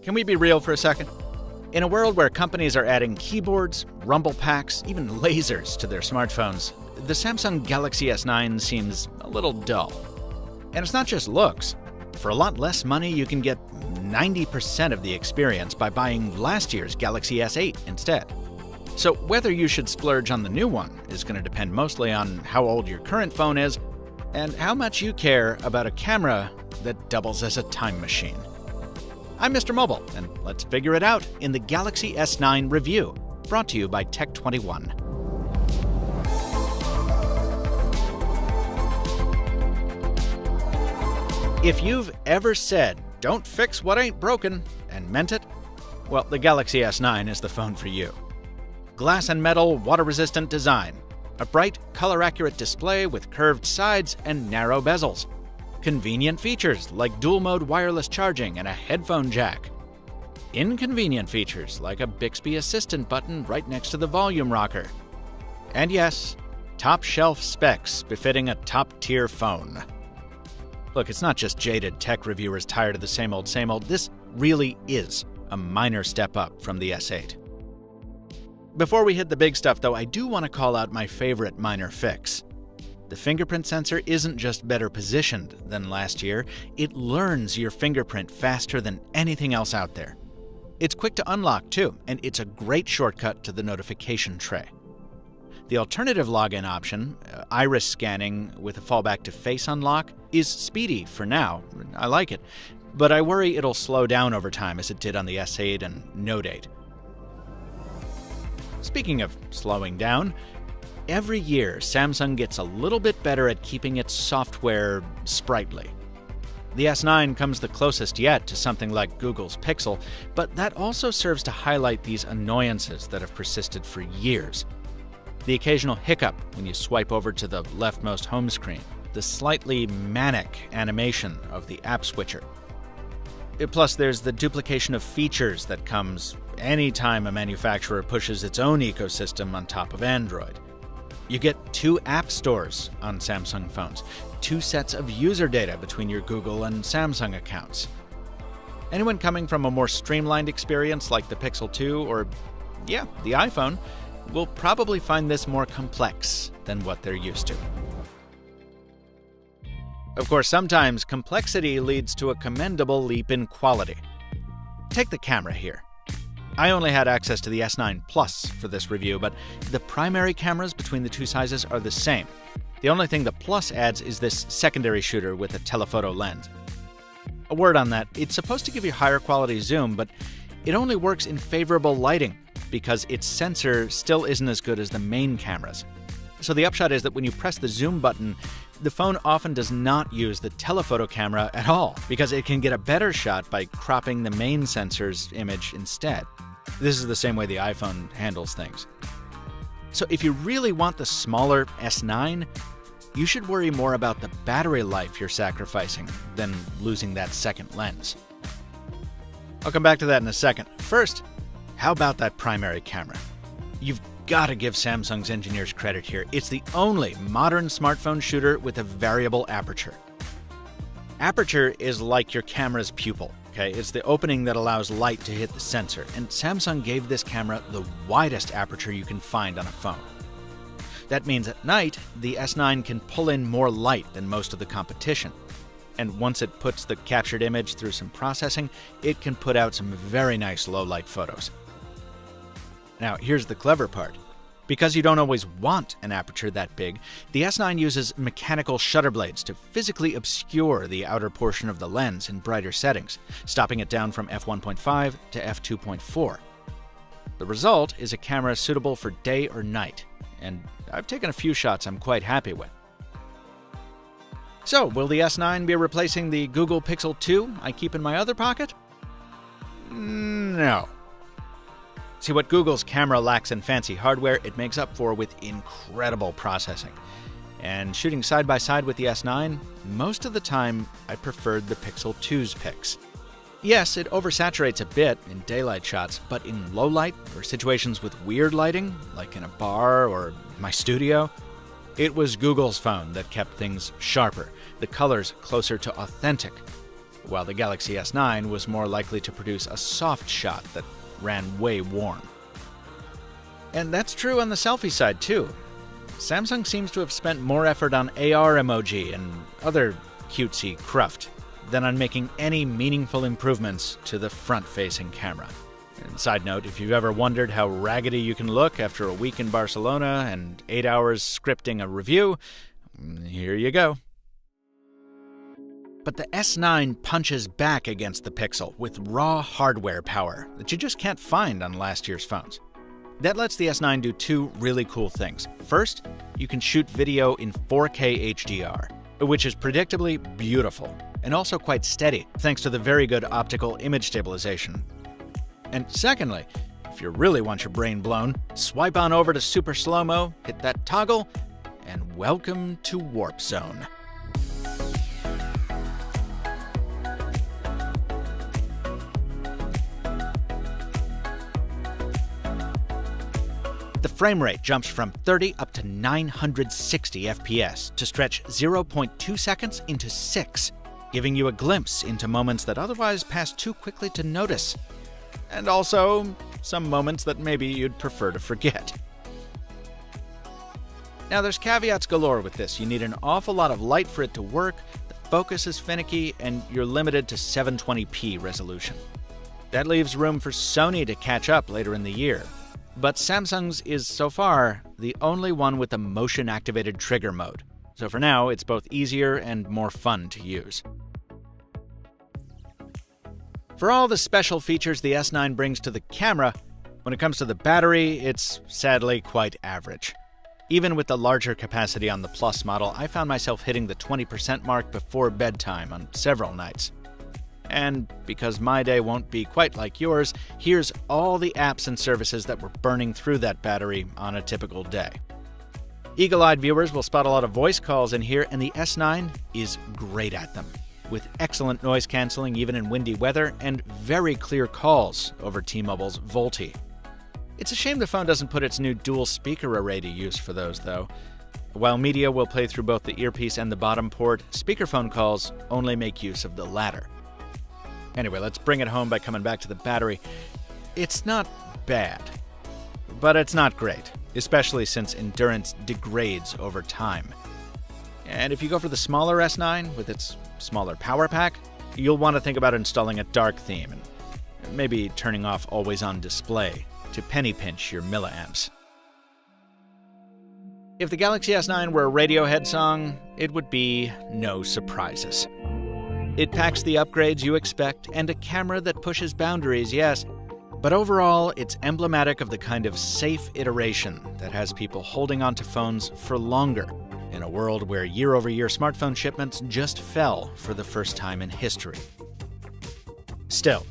Can we be real for a second? In a world where companies are adding keyboards, rumble packs, even lasers to their smartphones, the Samsung Galaxy S9 seems a little dull. And it's not just looks. For a lot less money, you can get 90% of the experience by buying last year's Galaxy S8 instead. So whether you should splurge on the new one is going to depend mostly on how old your current phone is and how much you care about a camera that doubles as a time machine. I'm Mr. Mobile, and let's figure it out in the Galaxy S9 review, brought to you by Tech21. If you've ever said, "Don't fix what ain't broken," and meant it, well, the Galaxy S9 is the phone for you. Glass and metal water-resistant design, a bright, color-accurate display with curved sides and narrow bezels, convenient features like dual-mode wireless charging and a headphone jack, inconvenient features like a Bixby Assistant button right next to the volume rocker, and yes, top-shelf specs befitting a top-tier phone. Look, it's not just jaded tech reviewers tired of the same old, this really is a minor step up from the S8. Before we hit the big stuff, though, I do want to call out my favorite minor fix. The fingerprint sensor isn't just better positioned than last year, it learns your fingerprint faster than anything else out there. It's quick to unlock, too, and it's a great shortcut to the notification tray. The alternative login option, iris scanning with a fallback to face unlock, is speedy for now. I like it, but I worry it'll slow down over time as it did on the S8 and Note 8. Speaking of slowing down, every year Samsung gets a little bit better at keeping its software sprightly. The S9 comes the closest yet to something like Google's Pixel, but that also serves to highlight these annoyances that have persisted for years. The occasional hiccup when you swipe over to the leftmost home screen, the slightly manic animation of the app switcher. Plus, there's the duplication of features that comes anytime a manufacturer pushes its own ecosystem on top of Android. You get 2 app stores on Samsung phones, 2 sets of user data between your Google and Samsung accounts. Anyone coming from a more streamlined experience like the Pixel 2 or, the iPhone, will probably find this more complex than what they're used to. Of course, sometimes complexity leads to a commendable leap in quality. Take the camera here. I only had access to the S9 Plus for this review, but the primary cameras between the 2 sizes are the same. The only thing the Plus adds is this secondary shooter with a telephoto lens. A word on that, it's supposed to give you higher quality zoom, but it only works in favorable lighting because its sensor still isn't as good as the main cameras. So the upshot is that when you press the zoom button, the phone often does not use the telephoto camera at all because it can get a better shot by cropping the main sensor's image instead. This is the same way the iPhone handles things. So if you really want the smaller S9, you should worry more about the battery life you're sacrificing than losing that second lens. I'll come back to that in a second. First, how about that primary camera? You've got to give Samsung's engineers credit here. It's the only modern smartphone shooter with a variable aperture. Aperture is like your camera's pupil. Okay, it's the opening that allows light to hit the sensor, and Samsung gave this camera the widest aperture you can find on a phone. That means at night, the S9 can pull in more light than most of the competition. And once it puts the captured image through some processing, it can put out some very nice low-light photos. Now, here's the clever part. Because you don't always want an aperture that big, the S9 uses mechanical shutter blades to physically obscure the outer portion of the lens in brighter settings, stopping it down from f1.5 to f2.4. The result is a camera suitable for day or night, and I've taken a few shots I'm quite happy with. So, will the S9 be replacing the Google Pixel 2 I keep in my other pocket? No. See, what Google's camera lacks in fancy hardware, it makes up for with incredible processing. And shooting side by side with the S9, most of the time I preferred the Pixel 2's pics. Yes, it oversaturates a bit in daylight shots, but in low light or situations with weird lighting, like in a bar or my studio, it was Google's phone that kept things sharper, the colors closer to authentic. while the Galaxy S9 was more likely to produce a soft shot that ran way warm. And that's true on the selfie side too. Samsung seems to have spent more effort on AR emoji and other cutesy cruft than on making any meaningful improvements to the front-facing camera. And side note, if you've ever wondered how raggedy you can look after a week in Barcelona and 8 hours scripting a review, here you go. But the S9 punches back against the Pixel with raw hardware power that you just can't find on last year's phones. That lets the S9 do two really cool things. First, you can shoot video in 4K HDR, which is predictably beautiful and also quite steady thanks to the very good optical image stabilization. And secondly, if you really want your brain blown, swipe on over to Super Slow-Mo, hit that toggle, and welcome to Warp Zone. The frame rate jumps from 30 up to 960 FPS to stretch 0.2 seconds into 6, giving you a glimpse into moments that otherwise pass too quickly to notice. And also, some moments that maybe you'd prefer to forget. Now there's caveats galore with this. You need an awful lot of light for it to work, the focus is finicky, and you're limited to 720p resolution. That leaves room for Sony to catch up later in the year. But Samsung's is, so far, the only one with a motion-activated trigger mode. So for now, it's both easier and more fun to use. For all the special features the S9 brings to the camera, when it comes to the battery, it's sadly quite average. Even with the larger capacity on the Plus model, I found myself hitting the 20% mark before bedtime on several nights. And because my day won't be quite like yours, here's all the apps and services that were burning through that battery on a typical day. Eagle-eyed viewers will spot a lot of voice calls in here, and the S9 is great at them, with excellent noise canceling even in windy weather and very clear calls over T-Mobile's VoLTE. It's a shame the phone doesn't put its new dual speaker array to use for those, though. While media will play through both the earpiece and the bottom port, speakerphone calls only make use of the latter. Anyway, let's bring it home by coming back to the battery. It's not bad, but it's not great, especially since endurance degrades over time. And if you go for the smaller S9 with its smaller power pack, you'll want to think about installing a dark theme and maybe turning off always on display to penny pinch your milliamps. If the Galaxy S9 were a Radiohead song, it would be No Surprises. It packs the upgrades you expect and a camera that pushes boundaries, yes, but overall, it's emblematic of the kind of safe iteration that has people holding onto phones for longer in a world where year-over-year smartphone shipments just fell for the first time in history. Still,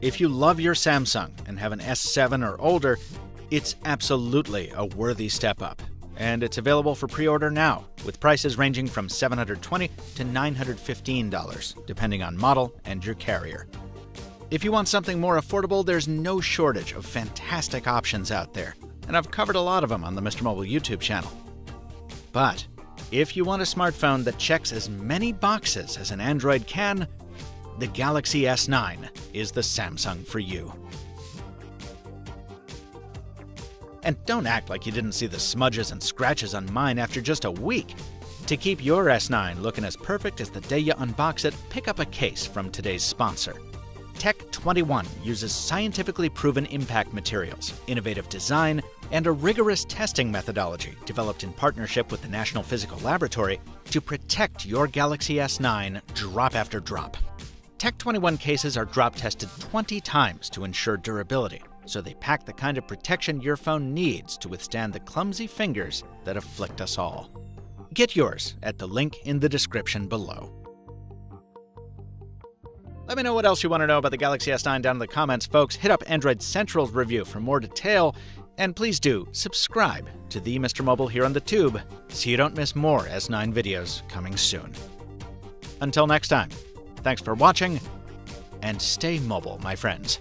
if you love your Samsung and have an S7 or older, it's absolutely a worthy step up. And it's available for pre-order now, with prices ranging from $720 to $915, depending on model and your carrier. If you want something more affordable, there's no shortage of fantastic options out there, and I've covered a lot of them on the Mr. Mobile YouTube channel. But if you want a smartphone that checks as many boxes as an Android can, the Galaxy S9 is the Samsung for you. And don't act like you didn't see the smudges and scratches on mine after just a week. To keep your S9 looking as perfect as the day you unbox it, pick up a case from today's sponsor. Tech 21 uses scientifically proven impact materials, innovative design, and a rigorous testing methodology developed in partnership with the National Physical Laboratory to protect your Galaxy S9 drop after drop. Tech 21 cases are drop tested 20 times to ensure durability, so they pack the kind of protection your phone needs to withstand the clumsy fingers that afflict us all. Get yours at the link in the description below. Let me know what else you want to know about the Galaxy S9 down in the comments, folks. Hit up Android Central's review for more detail, and please do subscribe to the Mr. Mobile here on the tube so you don't miss more S9 videos coming soon. Until next time, thanks for watching, and stay mobile, my friends.